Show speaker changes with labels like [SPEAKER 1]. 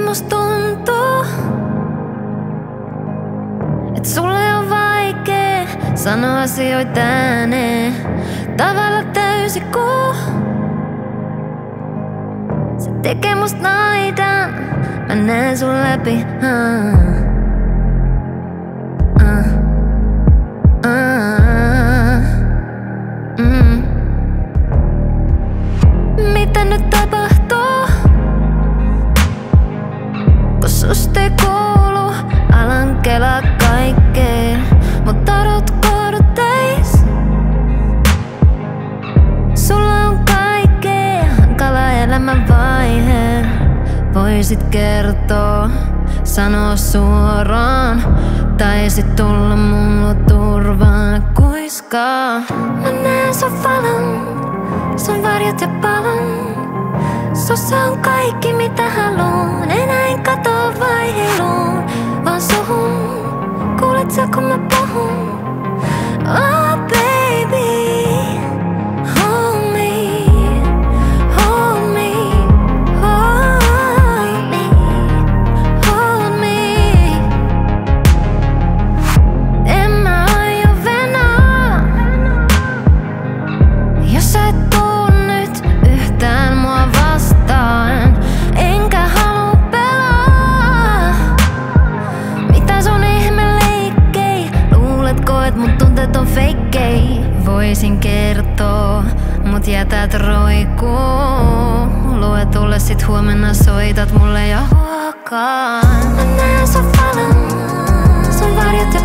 [SPEAKER 1] musta tuntuu, et sulle on vaikee sanoa asioita ääneen tavalla täysin kuin se tekee musta naidan. Mä näen sun läpi. Mitä nyt tapahtuu, kun susta ei kuulu? Alan kelaa kaikkea, mut tarot korteis. Sulla on kaikkea, hankala elämänvaihe. Voisit kertoa, sanoa suoraan, tai sit tulla mulla turvaan kuiskaa. Mä näen sun valon, sun varjot ja palon. Sussa on kaikki mitä haluun, enää en katoa vaiheluun, vaan suhun. Kuulet sä kun mä puhun? Oh baby, hold me, hold me, hold me, hold me. En mä aio venää, jos sä et tuu nyt yhtään mua vastaan. Enkä halua pelaa mitä sun ihme leikkei. Luuletko et mun tunteet on feikkei? Voisin kertoa, mut jätät roikkuu. Luetulle sit huomenna soitat mulle ja huokaan. Mä näen sun valon, sun varjot ja